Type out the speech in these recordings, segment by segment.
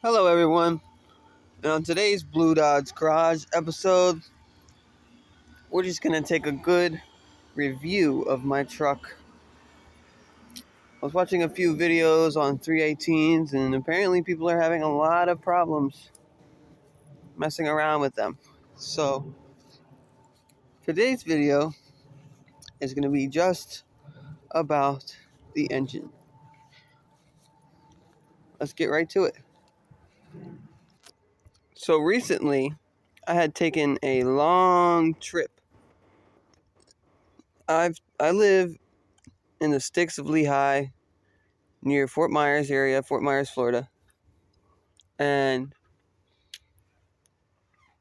Hello, everyone. And on today's Blue Dodge Garage episode, we're just going to take a good review of my truck. I was watching a few videos on 318s, and apparently people are having a lot of problems messing around with them. So, today's video is going to be just about the engine. Let's get right to it. So, recently, I had taken a long trip. I live in the sticks of Lehigh, near Fort Myers area, Fort Myers, Florida. And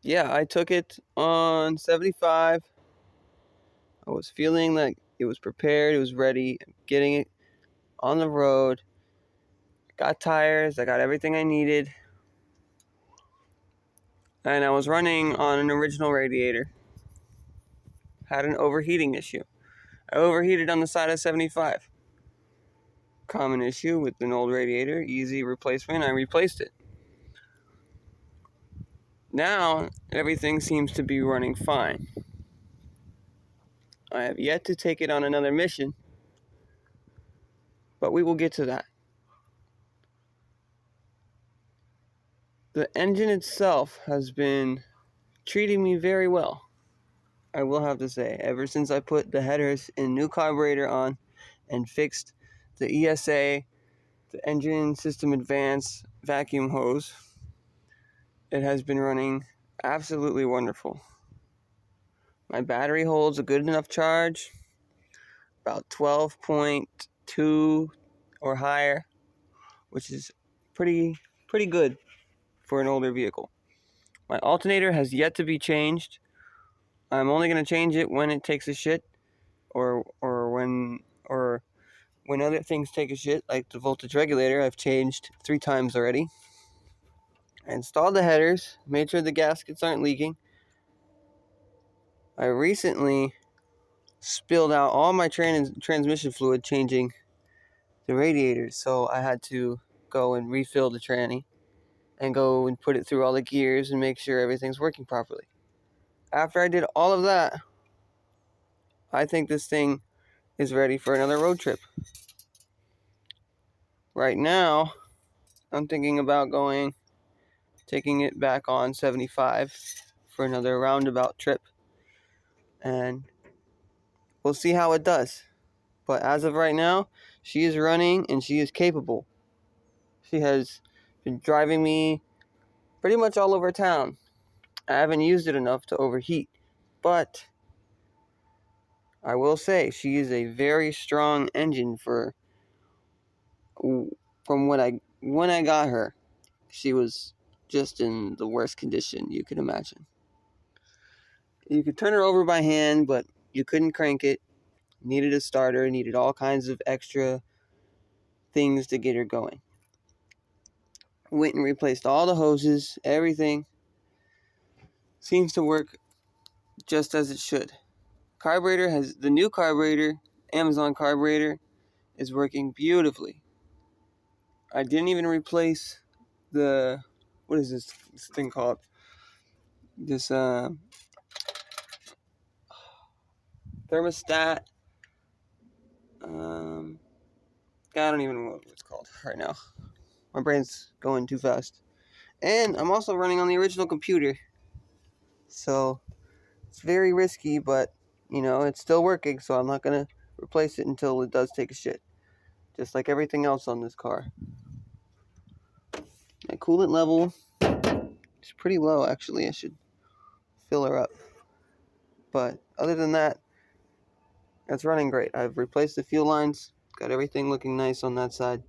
yeah, I took it on 75. I was feeling like it was prepared, it was ready, getting it on the road. Got tires, I got everything I needed. And I was running on an original radiator. Had an overheating issue. I overheated on the side of 75. Common issue with an old radiator, easy replacement. I replaced it. Now, everything seems to be running fine. I have yet to take it on another mission, but we will get to that. The engine itself has been treating me very well, I will have to say. Ever since I put the headers and new carburetor on and fixed the ESA, the engine system advance vacuum hose, it has been running absolutely wonderful. My battery holds a good enough charge, about 12.2 or higher, which is pretty good for an older vehicle. My alternator has yet to be changed. I'm only going to change it when it takes a shit, or when other things take a shit, like the voltage regulator. I've changed 3 times already. I installed the headers, made sure the gaskets aren't leaking. I recently spilled out all my transmission fluid changing the radiators, so I had to go and refill the tranny and go and put it through all the gears and make sure everything's working properly. After I did all of that, I think this thing is ready for another road trip. Right now, I'm thinking about taking it back on 75 for another roundabout trip, and we'll see how it does. But as of right now, she is running and she is capable. She has been driving me pretty much all over town. I haven't used it enough to overheat, but I will say she is a very strong engine from when I got her. She was just in the worst condition you could imagine. You could turn her over by hand, but you couldn't crank it. Needed a starter, needed all kinds of extra things to get her going. Went and replaced all the hoses, everything. Seems to work just as it should. The new carburetor, Amazon carburetor, is working beautifully. I didn't even replace what is this thing called? This thermostat. I don't even know what it's called right now. My brain's going too fast. And I'm also running on the original computer. So it's very risky, but it's still working, so I'm not going to replace it until it does take a shit. Just like everything else on this car. My coolant level is pretty low, actually. I should fill her up. But other than that, it's running great. I've replaced the fuel lines, got everything looking nice on that side.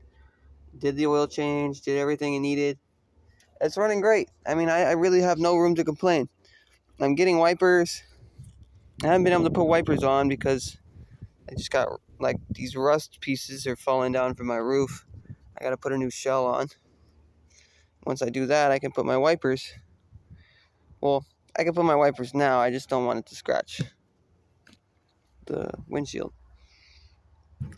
Did the oil change, did everything I needed. It's running great. I mean, I really have no room to complain. I'm getting wipers. I haven't been able to put wipers on because I just got, like, these rust pieces are falling down from my roof. I got to put a new shell on. Once I do that, I can put my wipers. Well, I can put my wipers now. I just don't want it to scratch the windshield.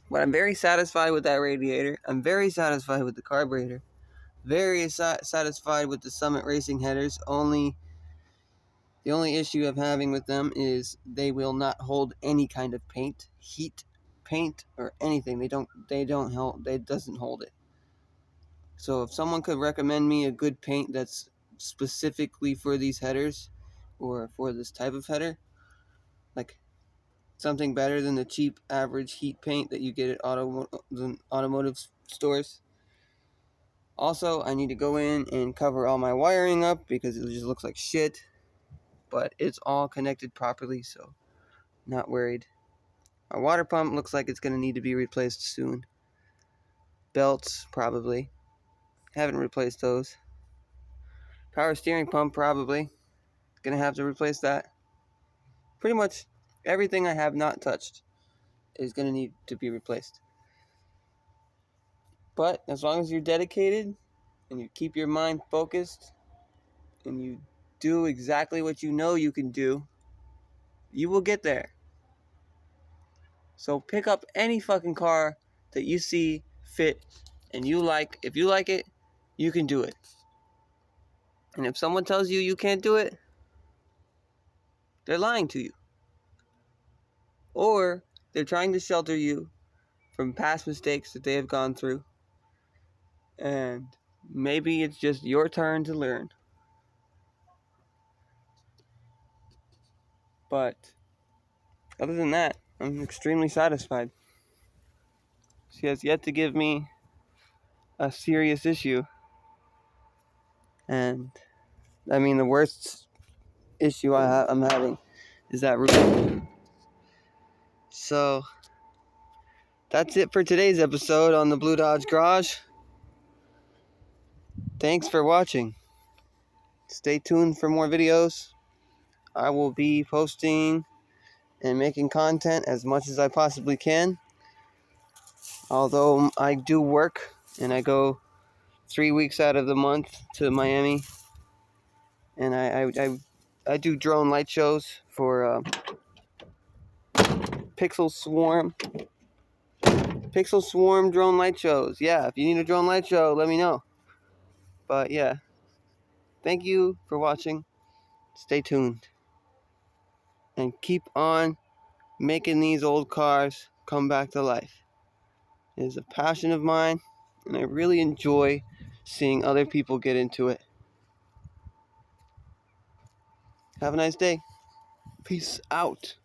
But I'm very satisfied with that radiator. I'm very satisfied with the carburetor. very satisfied with the Summit Racing headers. The only issue I'm having with them is they will not hold any kind of paint, heat, paint, or anything. They don't hold. It doesn't hold it. So if someone could recommend me a good paint that's specifically for these headers, or for this type of header, like something better than the cheap average heat paint that you get at automotive stores. Also, I need to go in and cover all my wiring up because it just looks like shit. But it's all connected properly, so not worried. My water pump looks like it's going to need to be replaced soon. Belts, probably. Haven't replaced those. Power steering pump, probably. Going to have to replace that. Pretty much everything I have not touched is going to need to be replaced. But as long as you're dedicated and you keep your mind focused and you do exactly what you know you can do, you will get there. So pick up any fucking car that you see fit and you like. If you like it, you can do it. And if someone tells you you can't do it, they're lying to you. Or they're trying to shelter you from past mistakes that they have gone through. And maybe it's just your turn to learn. But other than that, I'm extremely satisfied. She has yet to give me a serious issue. And I mean, the worst issue I'm having is that roof. So that's it for today's episode on the Blue Dodge Garage. Thanks for watching. Stay tuned for more videos. I will be posting and making content as much as I possibly can. Although I do work and I go 3 weeks out of the month to Miami, and I do drone light shows for Pixel Swarm drone light shows. Yeah, if you need a drone light show, let me know. But yeah, thank you for watching. Stay tuned and keep on making these old cars come back to life. It is a passion of mine, and I really enjoy seeing other people get into it. Have a nice day. Peace out.